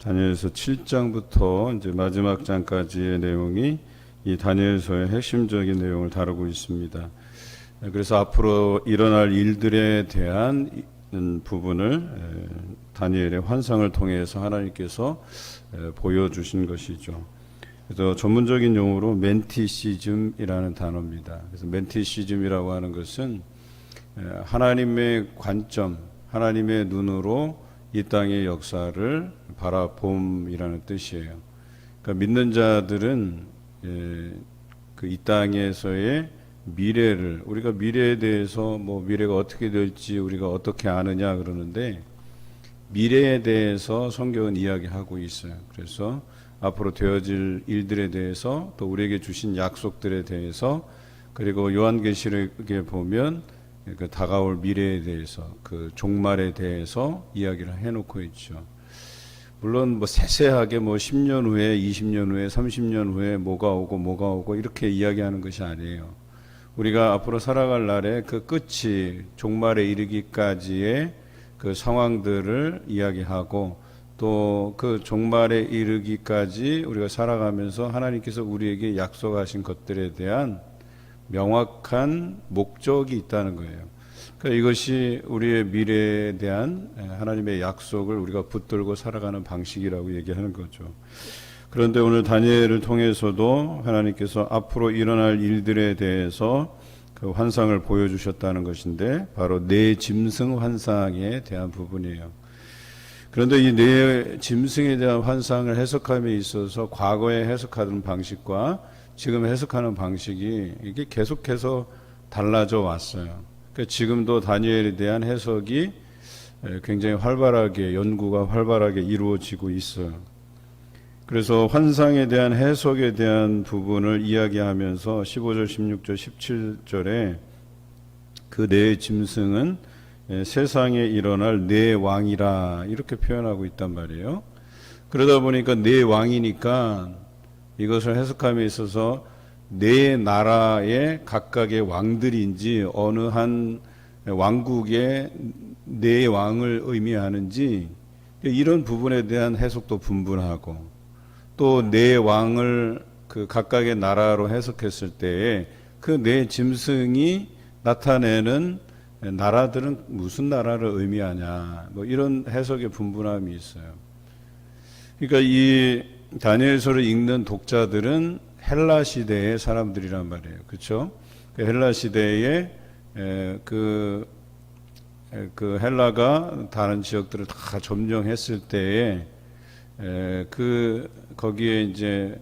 다니엘서 7장부터 이제 마지막 장까지의 내용이 이 다니엘서의 핵심적인 내용을 다루고 있습니다. 그래서 앞으로 일어날 일들에 대한 부분을 다니엘의 환상을 통해서 하나님께서 보여주신 것이죠. 그래서 전문적인 용어로 멘티시즘이라는 단어입니다. 그래서 멘티시즘이라고 하는 것은 하나님의 관점, 하나님의 눈으로 이 땅의 역사를 바라봄이라는 뜻이에요. 그러니까 믿는 자들은 이 땅에서의 미래를, 우리가 미래에 대해서 미래가 어떻게 될지 우리가 어떻게 아느냐 그러는데, 미래에 대해서 성경은 이야기하고 있어요. 그래서 앞으로 되어질 일들에 대해서, 또 우리에게 주신 약속들에 대해서, 그리고 요한계시록에 보면 그 다가올 미래에 대해서, 그 종말에 대해서 이야기를 해놓고 있죠. 물론 세세하게 10년 후에, 20년 후에, 30년 후에 뭐가 오고 이렇게 이야기하는 것이 아니에요. 우리가 앞으로 살아갈 날에 그 끝이 종말에 이르기까지의 그 상황들을 이야기하고, 또 그 종말에 이르기까지 우리가 살아가면서 하나님께서 우리에게 약속하신 것들에 대한 명확한 목적이 있다는 거예요. 그러니까 이것이 우리의 미래에 대한 하나님의 약속을 우리가 붙들고 살아가는 방식이라고 얘기하는 거죠. 그런데 오늘 다니엘을 통해서도 하나님께서 앞으로 일어날 일들에 대해서 그 환상을 보여주셨다는 것인데, 바로 네 짐승 환상에 대한 부분이에요. 그런데 이 네 짐승에 대한 환상을 해석함에 있어서 과거에 해석하던 방식과 지금 해석하는 방식이 이게 계속해서 달라져 왔어요. 그러니까 지금도 다니엘에 대한 해석이 굉장히 활발하게, 연구가 활발하게 이루어지고 있어요. 그래서 환상에 대한 해석에 대한 부분을 이야기하면서 15절, 16절, 17절에 그 네 짐승은 세상에 일어날 네 왕이라 이렇게 표현하고 있단 말이에요. 그러다 보니까 네 왕이니까 이것을 해석함에 있어서 네 나라의 각각의 왕들인지 어느 한 왕국의 네 왕을 의미하는지, 이런 부분에 대한 해석도 분분하고, 또 네 왕을 그 각각의 나라로 해석했을 때에 그 네 짐승이 나타내는 나라들은 무슨 나라를 의미하냐, 이런 해석의 분분함이 있어요. 그러니까 이 다니엘서를 읽는 독자들은 헬라 시대의 사람들이란 말이에요. 그렇죠? 그 헬라 시대에 그 헬라가 다른 지역들을 다 점령했을 때에 거기에 이제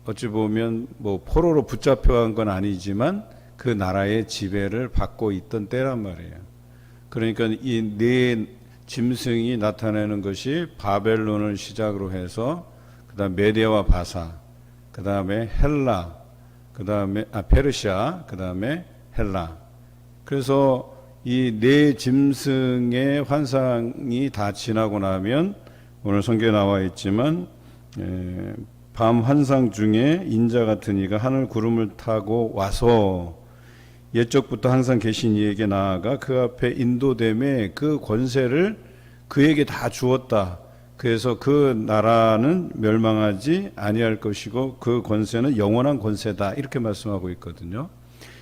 어찌 보면 포로로 붙잡혀간 건 아니지만 그 나라의 지배를 받고 있던 때란 말이에요. 그러니까 이 네 짐승이 나타내는 것이 바벨론을 시작으로 해서 그다음 메디아와 바사, 그다음에 헬라, 그다음에 페르시아, 그다음에 헬라. 그래서 이 네 짐승의 환상이 다 지나고 나면, 오늘 성경에 나와 있지만 밤 환상 중에 인자 같은 이가 하늘 구름을 타고 와서 옛적부터 항상 계신 이에게 나아가 그 앞에 인도됨에 그 권세를 그에게 다 주었다. 그래서 그 나라는 멸망하지 아니할 것이고 그 권세는 영원한 권세다. 이렇게 말씀하고 있거든요.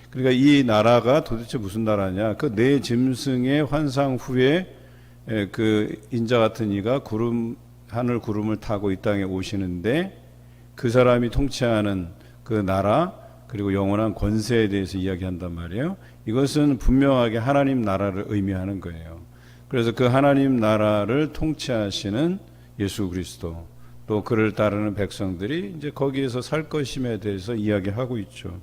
그러니까 이 나라가 도대체 무슨 나라냐? 그 네 짐승의 환상 후에 그 인자 같은 이가 하늘 구름을 타고 이 땅에 오시는데, 그 사람이 통치하는 그 나라, 그리고 영원한 권세에 대해서 이야기한단 말이에요. 이것은 분명하게 하나님 나라를 의미하는 거예요. 그래서 그 하나님 나라를 통치하시는 예수 그리스도, 또 그를 따르는 백성들이 이제 거기에서 살 것임에 대해서 이야기하고 있죠.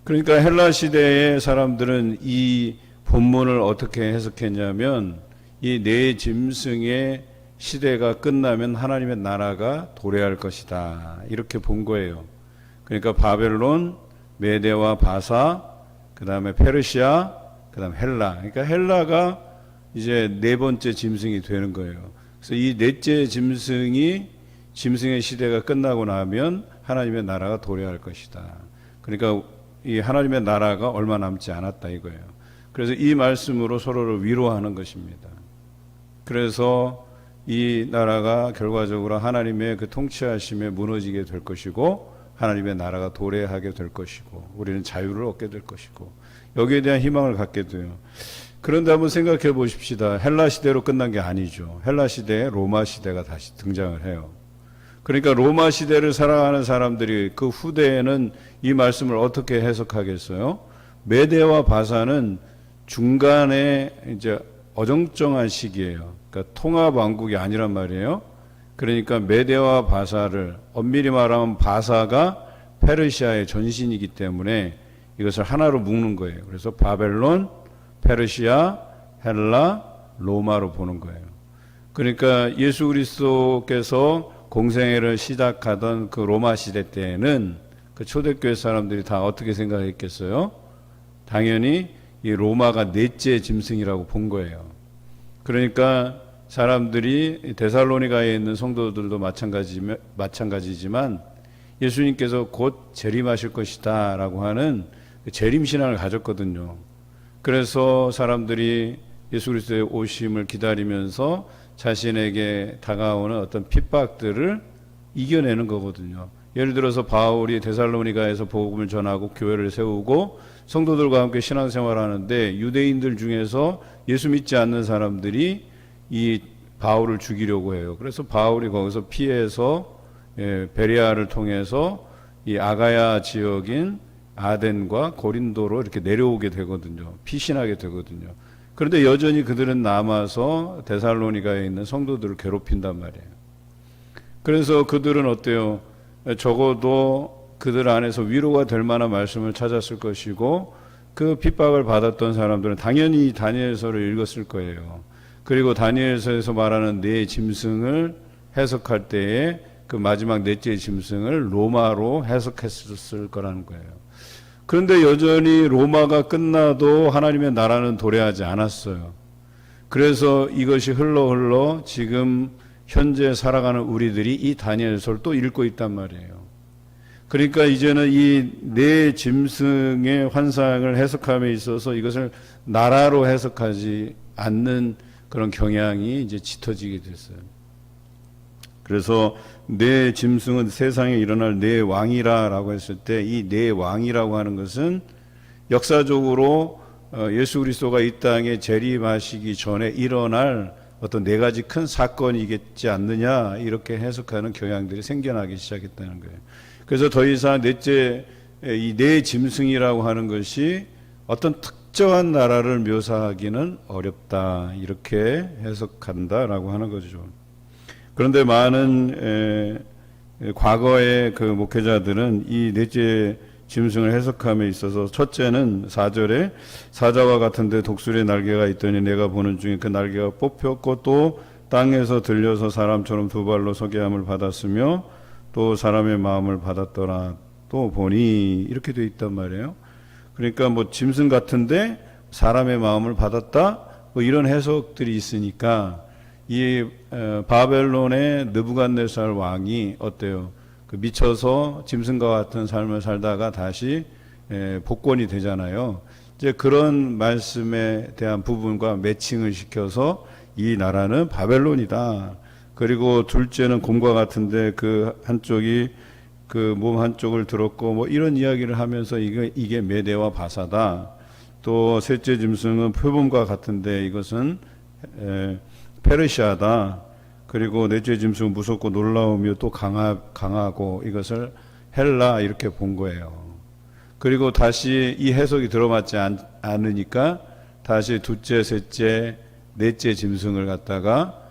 그러니까 헬라 시대의 사람들은 이 본문을 어떻게 해석했냐면, 이 네 짐승의 시대가 끝나면 하나님의 나라가 도래할 것이다, 이렇게 본 거예요. 그러니까 바벨론, 메데와 바사, 그 다음에 페르시아, 그 다음에 헬라. 그러니까 헬라가 이제 네 번째 짐승이 되는 거예요. 그래서 이 넷째 짐승의 시대가 끝나고 나면 하나님의 나라가 도래할 것이다. 그러니까 이 하나님의 나라가 얼마 남지 않았다 이거예요. 그래서 이 말씀으로 서로를 위로하는 것입니다. 그래서 이 나라가 결과적으로 하나님의 그 통치하심에 무너지게 될 것이고 하나님의 나라가 도래하게 될 것이고 우리는 자유를 얻게 될 것이고 여기에 대한 희망을 갖게 돼요. 그런데 한번 생각해 보십시다. 헬라 시대로 끝난 게 아니죠. 헬라 시대에 로마 시대가 다시 등장을 해요. 그러니까 로마 시대를 살아가는 사람들이 그 후대에는 이 말씀을 어떻게 해석하겠어요? 메대와 바사는 중간에 이제 어정쩡한 시기예요. 그러니까 통합 왕국이 아니란 말이에요. 그러니까 메대와 바사를 엄밀히 말하면 바사가 페르시아의 전신이기 때문에 이것을 하나로 묶는 거예요. 그래서 바벨론, 페르시아, 헬라, 로마로 보는 거예요. 그러니까 예수 그리스도께서 공생애를 시작하던 그 로마 시대 때에는 그 초대교회 사람들이 다 어떻게 생각했겠어요? 당연히 이 로마가 넷째 짐승이라고 본 거예요. 그러니까 사람들이 데살로니가에 있는 성도들도 마찬가지지만 예수님께서 곧 재림하실 것이다 라고 하는 재림신앙을 가졌거든요. 그래서 사람들이 예수 그리스도의 오심을 기다리면서 자신에게 다가오는 어떤 핍박들을 이겨내는 거거든요. 예를 들어서 바울이 데살로니가에서 복음을 전하고 교회를 세우고 성도들과 함께 신앙생활하는데 유대인들 중에서 예수 믿지 않는 사람들이 이 바울을 죽이려고 해요. 그래서 바울이 거기서 피해서 베리아를 통해서 이 아가야 지역인 아덴과 고린도로 이렇게 내려오게 되거든요. 피신하게 되거든요. 그런데 여전히 그들은 남아서 데살로니가에 있는 성도들을 괴롭힌단 말이에요. 그래서 그들은 어때요? 적어도 그들 안에서 위로가 될 만한 말씀을 찾았을 것이고 그 핍박을 받았던 사람들은 당연히 다니엘서를 읽었을 거예요. 그리고 다니엘서에서 말하는 네 짐승을 해석할 때에 그 마지막 넷째 짐승을 로마로 해석했을 거라는 거예요. 그런데 여전히 로마가 끝나도 하나님의 나라는 도래하지 않았어요. 그래서 이것이 흘러 지금 현재 살아가는 우리들이 이 다니엘서를 또 읽고 있단 말이에요. 그러니까 이제는 이 네 짐승의 환상을 해석함에 있어서 이것을 나라로 해석하지 않는 그런 경향이 이제 짙어지게 됐어요. 그래서 네 짐승은 세상에 일어날 네 왕이라고 했을 때 이 네 왕이라고 하는 것은 역사적으로 예수 그리스도가 이 땅에 재림하시기 전에 일어날 어떤 네 가지 큰 사건이겠지 않느냐 이렇게 해석하는 경향들이 생겨나기 시작했다는 거예요. 그래서 더 이상 넷째 이 네 짐승이라고 하는 것이 어떤 특정한 나라를 묘사하기는 어렵다 이렇게 해석한다라고 하는 거죠. 그런데 많은 과거의 그 목회자들은 이 넷째 짐승을 해석함에 있어서 첫째는 4절에 사자와 같은데 독수리의 날개가 있더니 내가 보는 중에 그 날개가 뽑혔고 또 땅에서 들려서 사람처럼 두 발로 서게 함을 받았으며 또 사람의 마음을 받았더라 또 보니 이렇게 돼 있단 말이에요. 그러니까 뭐 짐승 같은데 사람의 마음을 받았다 뭐 이런 해석들이 있으니까 이 바벨론의 느부갓네살 왕이 어때요? 그 미쳐서 짐승과 같은 삶을 살다가 다시 복권이 되잖아요. 이제 그런 말씀에 대한 부분과 매칭을 시켜서 이 나라는 바벨론이다. 그리고 둘째는 곰과 같은데 그 한쪽이 그 몸 한쪽을 들었고 뭐 이런 이야기를 하면서 이게 메대와 바사다. 또 셋째 짐승은 표범과 같은데 이것은 페르시아다. 그리고 넷째 짐승은 무섭고 놀라우며 또 강하고 이것을 헬라 이렇게 본 거예요. 그리고 다시 이 해석이 들어맞지 않으니까 다시 둘째, 셋째, 넷째 짐승을 갖다가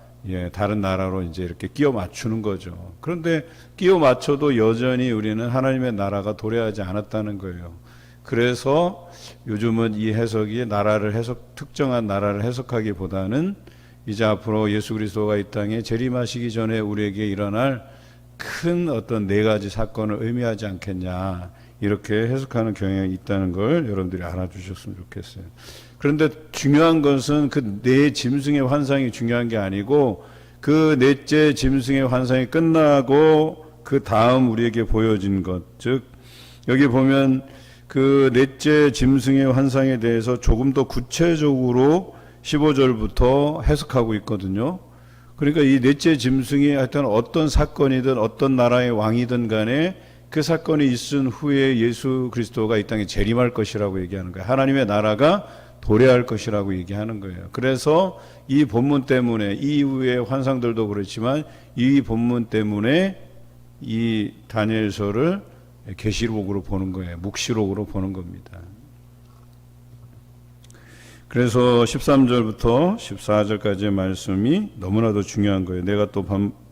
다른 나라로 이제 이렇게 끼워 맞추는 거죠. 그런데 끼워 맞춰도 여전히 우리는 하나님의 나라가 도래하지 않았다는 거예요. 그래서 요즘은 이 해석이 특정한 나라를 해석하기보다는 이제 앞으로 예수 그리스도가 이 땅에 재림하시기 전에 우리에게 일어날 큰 어떤 네 가지 사건을 의미하지 않겠냐 이렇게 해석하는 경향이 있다는 걸 여러분들이 알아주셨으면 좋겠어요. 그런데 중요한 것은 그 네 짐승의 환상이 중요한 게 아니고 그 넷째 짐승의 환상이 끝나고 그 다음 우리에게 보여진 것, 즉 여기 보면 그 넷째 짐승의 환상에 대해서 조금 더 구체적으로 15절부터 해석하고 있거든요. 그러니까 이 넷째 짐승이 하여튼 어떤 사건이든 어떤 나라의 왕이든 간에 그 사건이 있은 후에 예수 그리스도가 이 땅에 재림할 것이라고 얘기하는 거예요. 하나님의 나라가 도래할 것이라고 얘기하는 거예요. 그래서 이 본문 때문에 이후의 환상들도 그렇지만 이 본문 때문에 이 다니엘서를 계시록으로 보는 거예요. 묵시록으로 보는 겁니다. 그래서 13절부터 14절까지의 말씀이 너무나도 중요한 거예요. 내가 또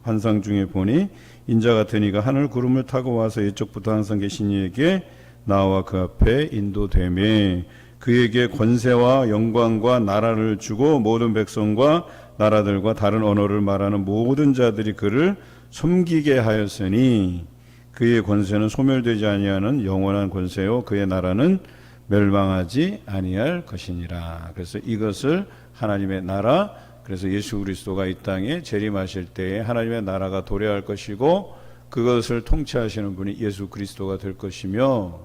환상 중에 보니 인자 같은 이가 하늘 구름을 타고 와서 옛적부터 항상 계신 이에게 나와 그 앞에 인도되매 그에게 권세와 영광과 나라를 주고 모든 백성과 나라들과 다른 언어를 말하는 모든 자들이 그를 섬기게 하였으니 그의 권세는 소멸되지 아니하는 영원한 권세요 그의 나라는 멸망하지 아니할 것이니라. 그래서 이것을 하나님의 나라, 그래서 예수 그리스도가 이 땅에 재림하실 때에 하나님의 나라가 도래할 것이고 그것을 통치하시는 분이 예수 그리스도가 될 것이며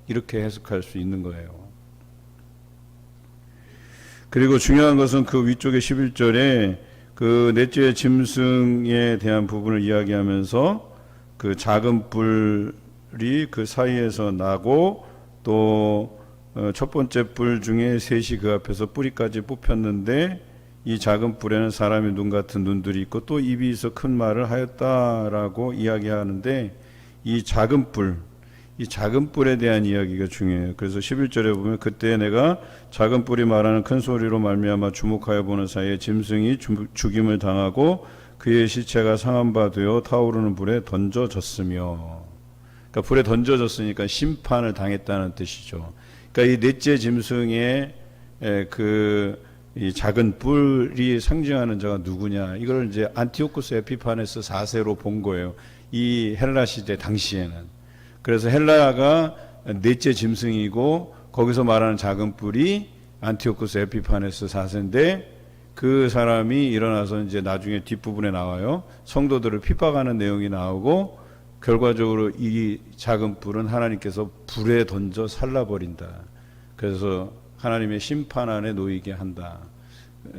이렇게 해석할 수 있는 거예요. 그리고 중요한 것은 그 위쪽에 11절에 그 넷째 짐승에 대한 부분을 이야기하면서 그 작은 뿔이 그 사이에서 나고 또 첫 번째 뿔 중에 셋이 그 앞에서 뿌리까지 뽑혔는데 이 작은 뿔에는 사람의 눈 같은 눈들이 있고 또 입이 있어 큰 말을 하였다라고 이야기하는데 이 작은 뿔에 대한 이야기가 중요해요. 그래서 11절에 보면 그때 내가 작은 뿔이 말하는 큰 소리로 말미암아 주목하여 보는 사이에 짐승이 죽임을 당하고 그의 시체가 상한 바 되어 타오르는 불에 던져졌으며, 그러니까 불에 던져졌으니까 심판을 당했다는 뜻이죠. 그러니까 이 넷째 짐승의 이 작은 뿔이 상징하는 자가 누구냐? 이걸 이제 안티오쿠스 에피파네스 4세로 본 거예요. 이 헬라 시대 당시에는. 그래서 헬라가 넷째 짐승이고 거기서 말하는 작은 뿔이 안티오쿠스 에피파네스 4세인데 그 사람이 일어나서 이제 나중에 뒷부분에 나와요. 성도들을 핍박하는 내용이 나오고 결과적으로 이 작은 뿔은 하나님께서 불에 던져 살라버린다. 그래서 하나님의 심판 안에 놓이게 한다.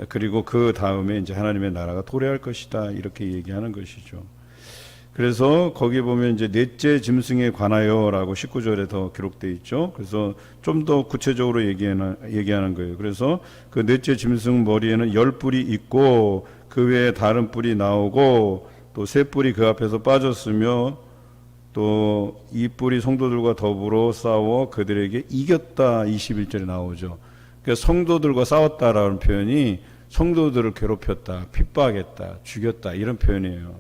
그리고 그 다음에 이제 하나님의 나라가 도래할 것이다. 이렇게 얘기하는 것이죠. 그래서 거기 보면 이제 넷째 짐승에 관하여라고 19절에 더 기록되어 있죠. 그래서 좀 더 구체적으로 얘기하는 거예요. 그래서 그 넷째 짐승 머리에는 10뿔이 있고 그 외에 다른 뿔이 나오고 또 세 뿔이 그 앞에서 빠졌으며 또 이 뿔이 성도들과 더불어 싸워 그들에게 이겼다. 21절에 나오죠. 그러니까 성도들과 싸웠다라는 표현이 성도들을 괴롭혔다, 핍박했다, 죽였다 이런 표현이에요.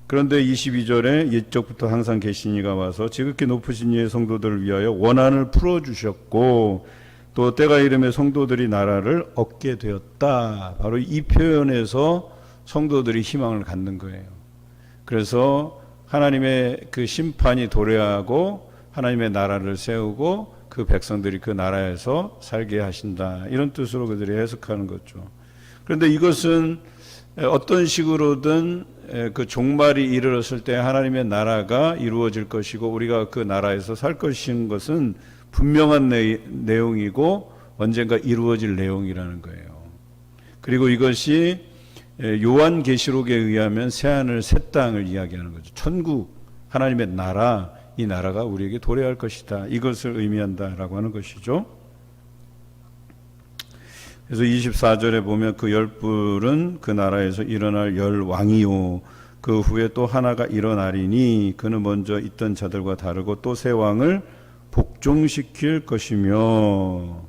그런데 22절에 옛적부터 항상 계신 이가 와서 지극히 높으신 이의 성도들을 위하여 원한을 풀어주셨고 또 때가 이름에 성도들이 나라를 얻게 되었다. 바로 이 표현에서 성도들이 희망을 갖는 거예요. 그래서 하나님의 그 심판이 도래하고 하나님의 나라를 세우고 그 백성들이 그 나라에서 살게 하신다. 이런 뜻으로 그들이 해석하는 거죠. 그런데 이것은 어떤 식으로든 그 종말이 이르렀을 때 하나님의 나라가 이루어질 것이고 우리가 그 나라에서 살 것인 것은 분명한 내용이고 언젠가 이루어질 내용이라는 거예요. 그리고 이것이 요한계시록에 의하면 새하늘 새 땅을 이야기하는 거죠. 천국, 하나님의 나라, 이 나라가 우리에게 도래할 것이다. 이것을 의미한다라고 하는 것이죠. 그래서 24절에 보면 그 10뿔은 그 나라에서 일어날 10왕이요 그 후에 또 하나가 일어나리니 그는 먼저 있던 자들과 다르고 또 새 왕을 복종시킬 것이며,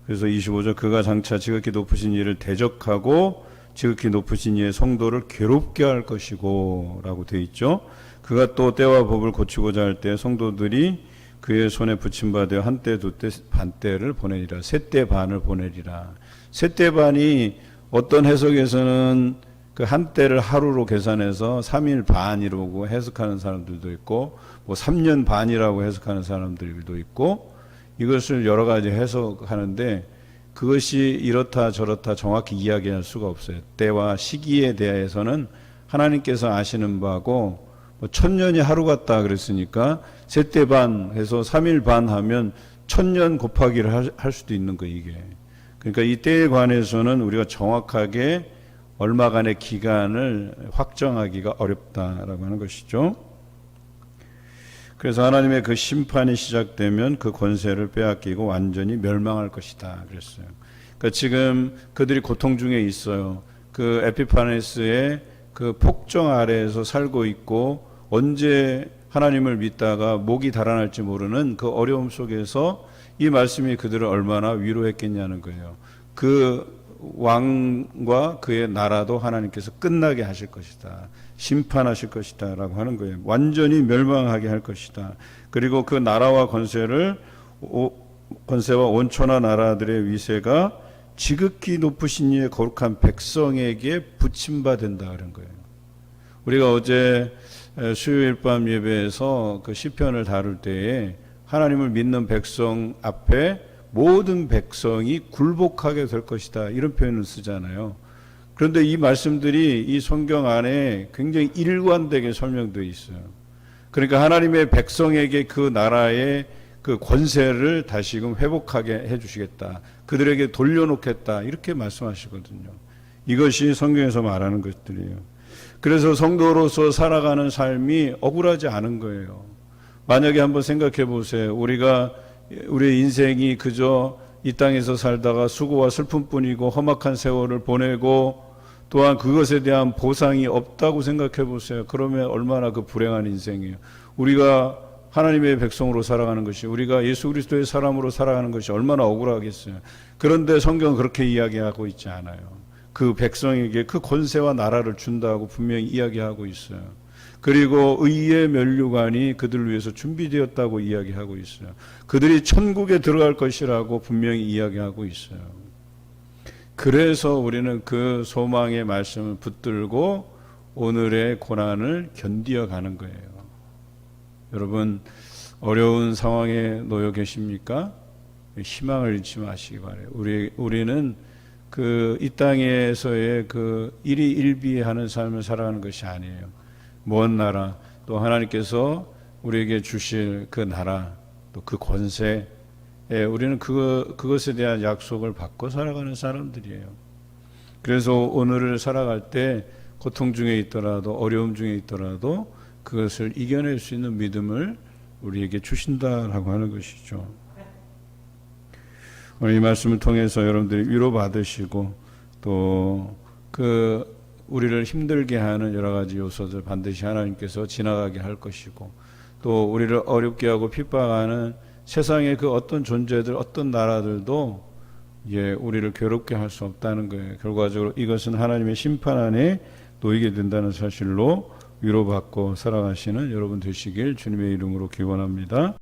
그래서 25절 그가 장차 지극히 높으신 이를 대적하고 지극히 높으신 이의 성도를 괴롭게 할 것이고 라고 되어 있죠. 그가 또 때와 법을 고치고자 할 때 성도들이 그의 손에 붙임받아 한때 두때 반때를 보내리라. 세때 반을 보내리라. 세때 반이 어떤 해석에서는 그 한때를 하루로 계산해서 3일 반이라고 해석하는 사람들도 있고 뭐 3년 반이라고 해석하는 사람들도 있고 이것을 여러 가지 해석하는데 그것이 이렇다 저렇다 정확히 이야기할 수가 없어요. 때와 시기에 대해서는 하나님께서 아시는 바고 뭐 1000년이 하루 같다 그랬으니까 세때 반 해서 3일 반 하면 1000년 곱하기를 할 수도 있는 거예요. 이게. 그러니까 이 때에 관해서는 우리가 정확하게 얼마간의 기간을 확정하기가 어렵다라고 하는 것이죠. 그래서 하나님의 그 심판이 시작되면 그 권세를 빼앗기고 완전히 멸망할 것이다 그랬어요. 그러니까 지금 그들이 고통 중에 있어요. 그 에피파네스의 그 폭정 아래에서 살고 있고 언제 하나님을 믿다가 목이 달아날지 모르는 그 어려움 속에서 이 말씀이 그들을 얼마나 위로했겠냐는 거예요. 그 왕과 그의 나라도 하나님께서 끝나게 하실 것이다. 심판하실 것이다 라고 하는 거예요. 완전히 멸망하게 할 것이다. 그리고 그 나라와 권세와 온천하 나라들의 위세가 지극히 높으신 이의 거룩한 백성에게 붙임받은다 그런 거예요. 우리가 어제 수요일 밤 예배에서 그 시편을 다룰 때에 하나님을 믿는 백성 앞에 모든 백성이 굴복하게 될 것이다 이런 표현을 쓰잖아요. 그런데 이 말씀들이 이 성경 안에 굉장히 일관되게 설명되어 있어요. 그러니까 하나님의 백성에게 그 나라의 그 권세를 다시금 회복하게 해주시겠다. 그들에게 돌려놓겠다. 이렇게 말씀하시거든요. 이것이 성경에서 말하는 것들이에요. 그래서 성도로서 살아가는 삶이 억울하지 않은 거예요. 만약에 한번 생각해 보세요. 우리의 인생이 그저 이 땅에서 살다가 수고와 슬픔뿐이고 험악한 세월을 보내고 또한 그것에 대한 보상이 없다고 생각해 보세요. 그러면 얼마나 그 불행한 인생이에요. 우리가 하나님의 백성으로 살아가는 것이, 우리가 예수 그리스도의 사람으로 살아가는 것이 얼마나 억울하겠어요. 그런데 성경은 그렇게 이야기하고 있지 않아요. 그 백성에게 그 권세와 나라를 준다고 분명히 이야기하고 있어요. 그리고 의의 면류관이 그들을 위해서 준비되었다고 이야기하고 있어요. 그들이 천국에 들어갈 것이라고 분명히 이야기하고 있어요. 그래서 우리는 그 소망의 말씀을 붙들고 오늘의 고난을 견디어 가는 거예요. 여러분, 어려운 상황에 놓여 계십니까? 희망을 잃지 마시기 바라요. 우리는 이 땅에서의 그 일희일비하는 삶을 살아가는 것이 아니에요. 먼 나라, 또 하나님께서 우리에게 주실 그 나라, 또 그 권세, 우리는 그것에 대한 약속을 받고 살아가는 사람들이에요. 그래서 오늘을 살아갈 때 고통 중에 있더라도, 어려움 중에 있더라도 그것을 이겨낼 수 있는 믿음을 우리에게 주신다라고 하는 것이죠. 오늘 이 말씀을 통해서 여러분들이 위로받으시고 또 우리를 힘들게 하는 여러 가지 요소들 반드시 하나님께서 지나가게 할 것이고, 또 우리를 어렵게 하고 핍박하는 세상의 그 어떤 존재들, 어떤 나라들도 우리를 괴롭게 할 수 없다는 거예요. 결과적으로 이것은 하나님의 심판 안에 놓이게 된다는 사실로 위로받고 살아가시는 여러분 되시길 주님의 이름으로 기원합니다.